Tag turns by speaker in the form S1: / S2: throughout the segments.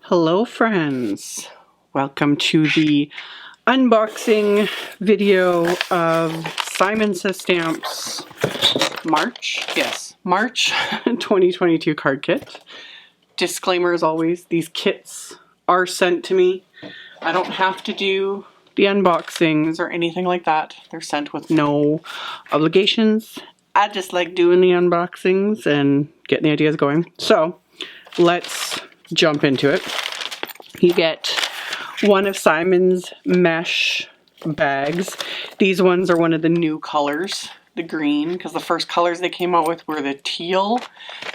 S1: Hello friends, welcome to the unboxing video of Simon Says Stamps March 2022 card kit. Disclaimer as always, these kits are sent to me. I don't have to do the unboxings or anything like that. They're sent with no obligations. I just like doing the unboxings and getting the ideas going. So let's jump into it. You get one of Simon's mesh bags. These ones are one of the new colors, the green, because the first colors they came out with were the teal,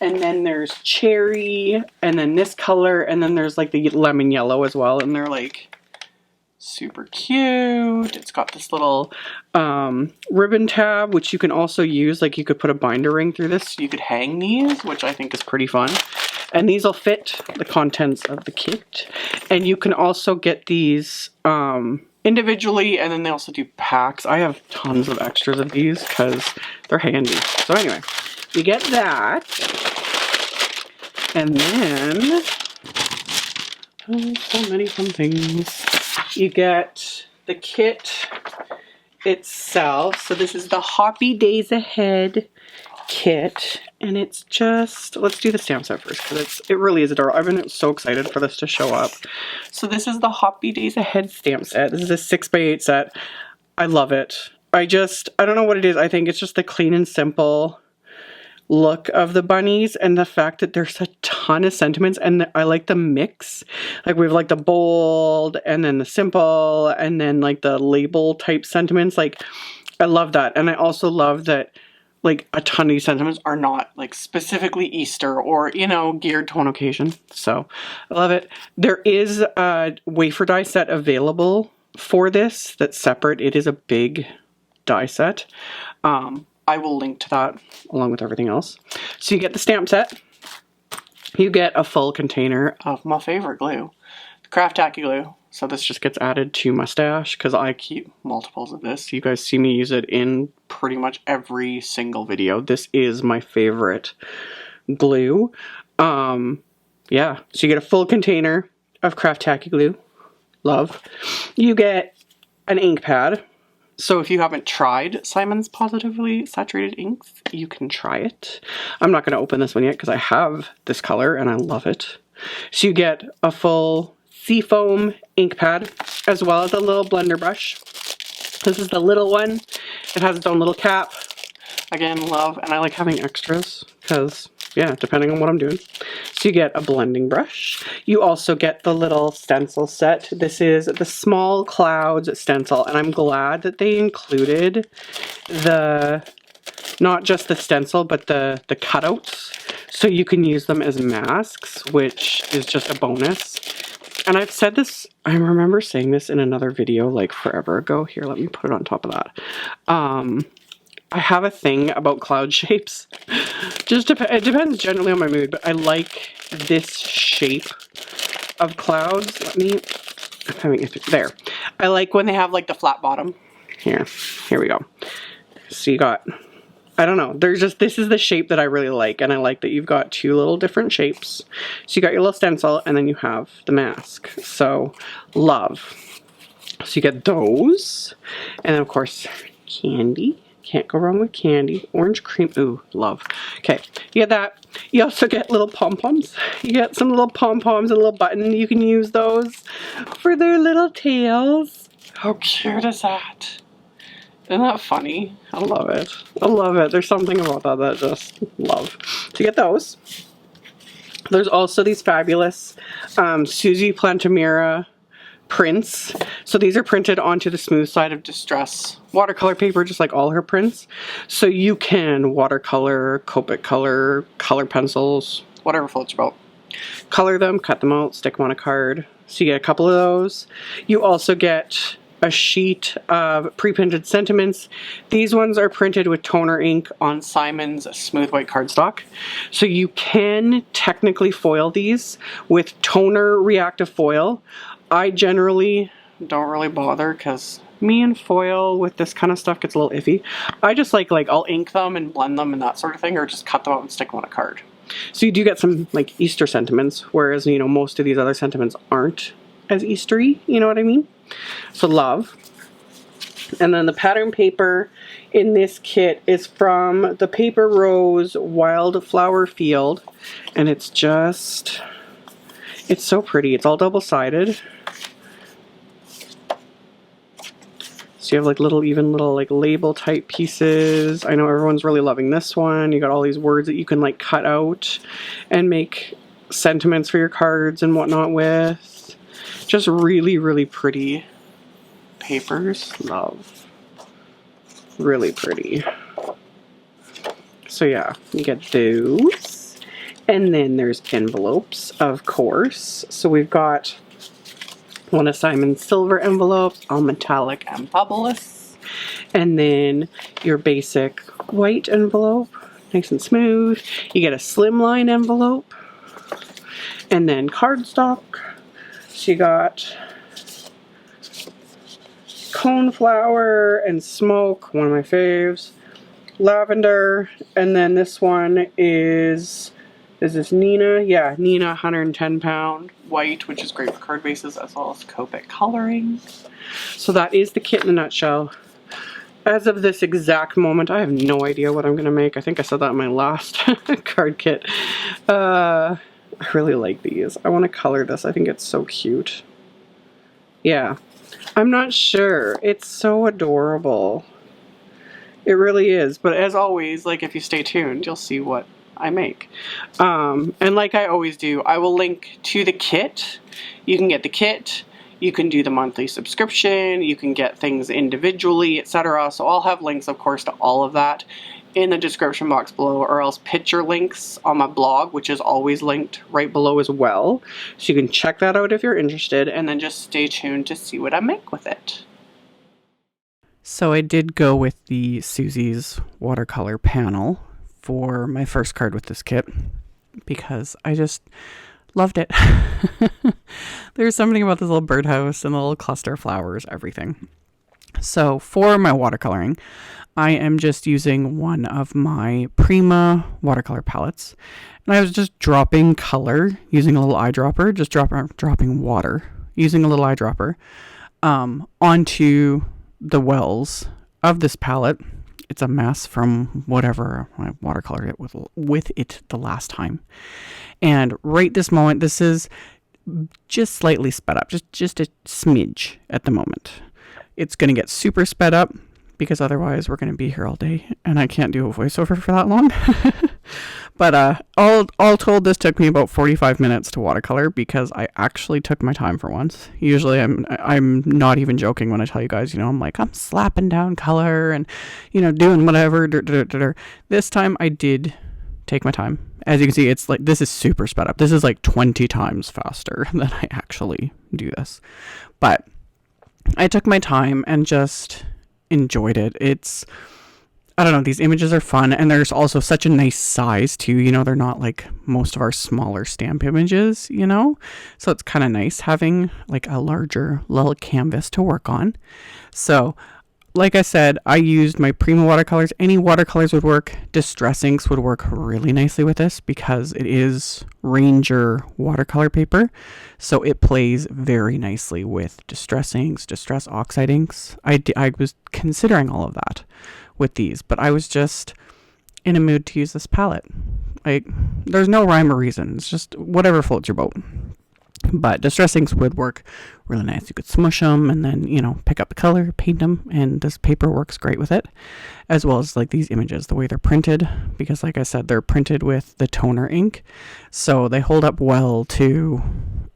S1: and then there's cherry, and then this color, and then there's like the lemon yellow as well, and they're like super cute. It's got this little ribbon tab, which you can also use, like you could put a binder ring through this, so you could hang these, which I think is pretty fun. And these will fit the contents of the kit. And you can also get these individually, and then they also do packs. I have tons of extras of these because they're handy. So anyway, you get that. And then, so many fun things. You get the kit itself. So this is the Hoppy Days Ahead kit, and it's just, let's do the stamp set first because it really is adorable. I've been so excited for this to show up. So this is the Hoppy Days Ahead stamp set. This is a 6x8 set. I love it. I don't know what it is. I think it's just the clean and simple look of the bunnies and the fact that there's a ton of sentiments, and I like the mix. Like we have like the bold and then the simple and then like the label type sentiments. Like I love that. And I also love that like a ton of these sentiments are not like specifically Easter or, you know, geared to one occasion. So I love it. There is a wafer die set available for this that's separate. It is a big die set. I will link to that along with everything else. So you get the stamp set. You get a full container of my favorite glue, the Craft Tacky glue. So this just gets added to my stash because I keep multiples of this. You guys see me use it in pretty much every single video. This is my favorite glue. Yeah, so you get a full container of Craft Tacky glue. Love. You get an ink pad. So if you haven't tried Simon's Pawsitively saturated inks, you can try it. I'm not going to open this one yet because I have this color and I love it. So you get a full SEAFOAM ink pad as well as a little blender brush. This is the little one. It has its own little cap. Again, love, and I like having extras because, yeah, depending on what I'm doing. So you get a blending brush. You also get the little stencil set. This is the Small Clouds stencil, and I'm glad that they included not just the stencil, but the cutouts, so you can use them as masks, which is just a bonus. And I've said this, I remember saying this in another video like forever ago. Here, let me put it on top of that. I have a thing about cloud shapes. It depends generally on my mood, but I like this shape of clouds. There. I like when they have like the flat bottom. Here we go. So you got, I don't know, this is the shape that I really like, and I like that you've got two little different shapes. So you got your little stencil, and then you have the mask. So, love. So you get those, and then of course, candy. Can't go wrong with candy. Orange cream, ooh, love. Okay, you get that. You also get little pom-poms. You get some little pom-poms, a little button. You can use those for their little tails. How cute is that? Isn't that funny? I love it. I love it. There's something about that I just love. So you get those. There's also these fabulous Susie Plantamira prints. So these are printed onto the smooth side of distress watercolor paper, just like all her prints. So you can watercolor, Copic color, color pencils, whatever floats your boat. Color them, cut them out, stick them on a card. So you get a couple of those. You also get a sheet of pre-printed sentiments. These ones are printed with toner ink on Simon's smooth white cardstock. So you can technically foil these with toner reactive foil. I generally don't really bother because me and foil with this kind of stuff gets a little iffy. I just like I'll ink them and blend them and that sort of thing, or just cut them out and stick them on a card. So you do get some like Easter sentiments, whereas, you know, most of these other sentiments aren't as Eastery, you know what I mean? So love. And then the pattern paper in this kit is from the Paper Rose Wildflower Field. And it's just, it's so pretty. It's all double-sided. So you have like even little like label type pieces. I know everyone's really loving this one. You got all these words that you can like cut out and make sentiments for your cards and whatnot with. Just really, really pretty papers. Love. Really pretty. So yeah, you get those. And then there's envelopes, of course. So we've got one of Simon's silver envelopes, all metallic and bubbleless. And then your basic white envelope, nice and smooth. You get a slimline envelope. And then cardstock. So you got Cornflower and Smoke, one of my faves. Lavender. And then this one is this Nina? Yeah, Nina 110 pound white, which is great for card bases as well as Copic coloring. So that is the kit in a nutshell. As of this exact moment, I have no idea what I'm going to make. I think I said that in my last card kit. I really like these. I want to color this. I think it's so cute. Yeah. I'm not sure. It's so adorable. It really is. But as always, like if you stay tuned, you'll see what I make. And like I always do, I will link to the kit. You can get the kit, you can do the monthly subscription, you can get things individually, etc. So I'll have links, of course, to all of that in the description box below, or else picture links on my blog, which is always linked right below as well. So you can check that out if you're interested, and then just stay tuned to see what I make with it. So I did go with the Susie's watercolor panel for my first card with this kit because I just loved it. There's something about this little birdhouse and the little cluster of flowers, everything. So for my watercoloring, I am just using one of my Prima watercolor palettes. And I was just dropping color using a little eyedropper, just dropping water using a little eyedropper onto the wells of this palette. It's a mess from whatever I watercolored it with it the last time. And right this moment, this is just slightly sped up, just a smidge at the moment. It's going to get super sped up because otherwise we're going to be here all day and I can't do a voiceover for that long. But all told, this took me about 45 minutes to watercolor because I actually took my time for once. Usually I'm not even joking when I tell you guys, you know, I'm slapping down color and, you know, doing whatever. This time I did take my time. As you can see, it's like, this is super sped up. This is like 20 times faster than I actually do this. But I took my time and just enjoyed it. I don't know, these images are fun, and there's also such a nice size too, you know, they're not like most of our smaller stamp images, you know, so it's kind of nice having like a larger little canvas to work on. So like I said, I used my Prima watercolors. Any watercolors would work. Distress inks would work really nicely with this because it is Ranger watercolor paper, so it plays very nicely with distress inks, distress oxide inks. I was considering all of that with these, but I was just in a mood to use this palette. Like, there's no rhyme or reason. It's just whatever floats your boat. But distress inks would work really nice. You could smush them and then, you know, pick up the color, paint them, and this paper works great with it. As well as like these images, the way they're printed, because like I said, they're printed with the toner ink. So they hold up well to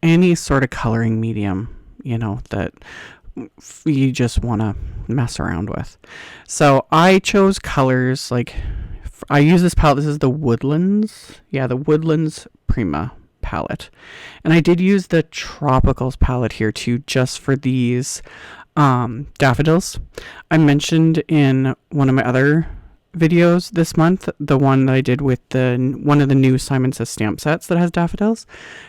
S1: any sort of coloring medium, you know, that you just want to mess around with. So I chose colors like, I use this palette. This is the Woodlands. Yeah, the Woodlands Prima palette. And I did use the Tropicals palette here too, just for these daffodils. I mentioned in one of my other videos this month, the one that I did with one of the new Simon Says stamp sets that has daffodils,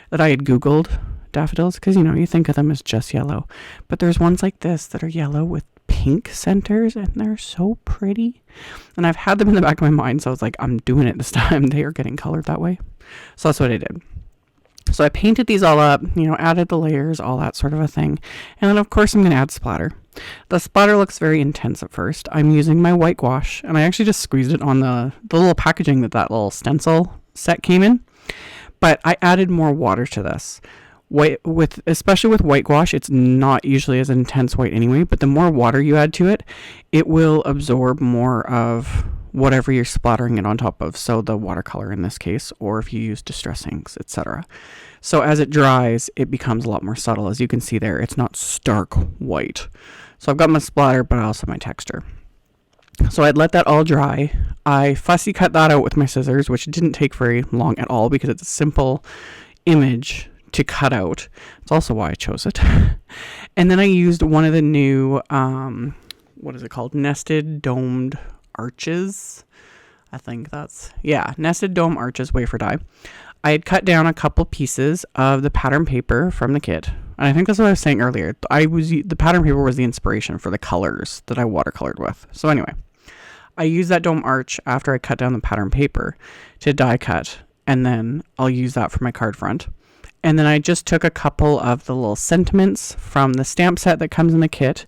S1: that I had Googled daffodils, because, you know, you think of them as just yellow, but there's ones like this that are yellow with pink centers, and they're so pretty. And I've had them in the back of my mind, so I was like, I'm doing it this time. They are getting colored that way. So that's what I did. So I painted these all up, you know, added the layers, all that sort of a thing. And then of course I'm going to add splatter. The splatter looks very intense at first. I'm using my white gouache, and I actually just squeezed it on the little packaging that little stencil set came in. But I added more water to this. Especially with white gouache, it's not usually as intense white anyway, but the more water you add to it, it will absorb more of whatever you're splattering it on top of. So the watercolor in this case, or if you use distress inks, etc. So as it dries, it becomes a lot more subtle. As you can see there, it's not stark white. So I've got my splatter, but also my texture. So I'd let that all dry. I fussy cut that out with my scissors, which didn't take very long at all because it's a simple image to cut out. It's also why I chose it. And then I used one of the new, what is it called? Nested domed arches. I think that's, yeah, nested dome arches wafer die. I had cut down a couple pieces of the pattern paper from the kit. And I think that's what I was saying earlier. The pattern paper was the inspiration for the colors that I watercolored with. So anyway, I used that dome arch after I cut down the pattern paper to die cut. And then I'll use that for my card front. And then I just took a couple of the little sentiments from the stamp set that comes in the kit,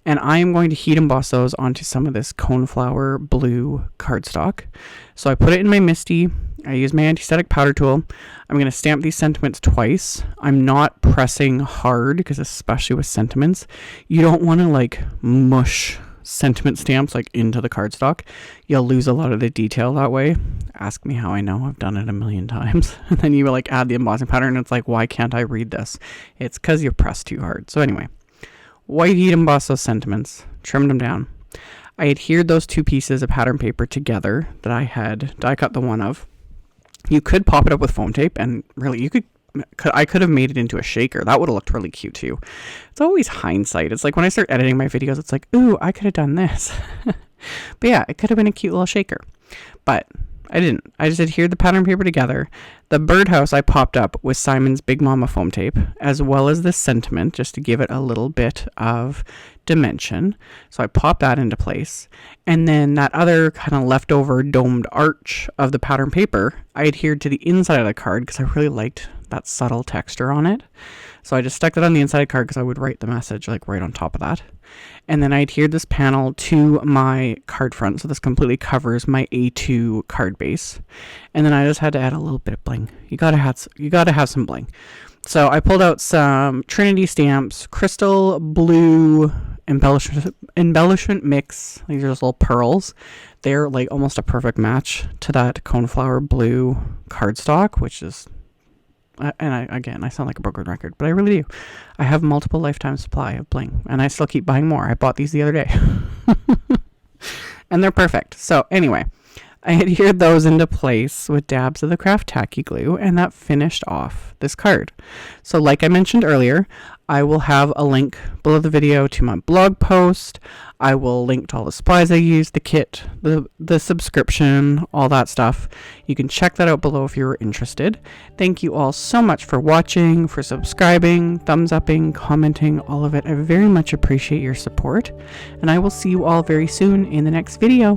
S1: and I am going to heat emboss those onto some of this Cornflower blue cardstock. So I put it in my MISTI. I use my anti-static powder tool. I'm going to stamp these sentiments twice. I'm not pressing hard because especially with sentiments, you don't want to like mush sentiment stamps like into the cardstock. You'll lose a lot of the detail that way. Ask me how I know. I've done it a million times. And then you like add the embossing powder and it's like, why can't I read this? It's because you press too hard. So anyway, white heat emboss those sentiments, trimmed them down. I adhered those two pieces of pattern paper together that I had die cut the one of. You could pop it up with foam tape, and really I could have made it into a shaker. That would have looked really cute too. It's always hindsight. It's like when I start editing my videos, it's like, ooh, I could have done this. But yeah, it could have been a cute little shaker. But I didn't. I just adhered the pattern paper together. The birdhouse I popped up with Simon's Big Mama foam tape, as well as this sentiment, just to give it a little bit of dimension. So I popped that into place. And then that other kind of leftover domed arch of the pattern paper, I adhered to the inside of the card because I really liked that subtle texture on it. So I just stuck that on the inside card because I would write the message like right on top of that. And then I adhered this panel to my card front, so this completely covers my A2 card base. And then I just had to add a little bit of bling. You gotta have some bling. So I pulled out some Trinity stamps, crystal blue embellishment mix. These are just little pearls. They're like almost a perfect match to that Cornflower blue cardstock, which is, and I sound like a broken record, but I really do. I have multiple lifetime supply of bling, and I still keep buying more. I bought these the other day. And they're perfect. So anyway, I adhered those into place with dabs of the craft tacky glue, and that finished off this card. So like I mentioned earlier, I will have a link below the video to my blog post. I will link to all the supplies I used, the kit, the subscription, all that stuff. You can check that out below if you're interested. Thank you all so much for watching, for subscribing, thumbs upping, commenting, all of it. I very much appreciate your support, and I will see you all very soon in the next video.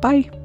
S1: Bye!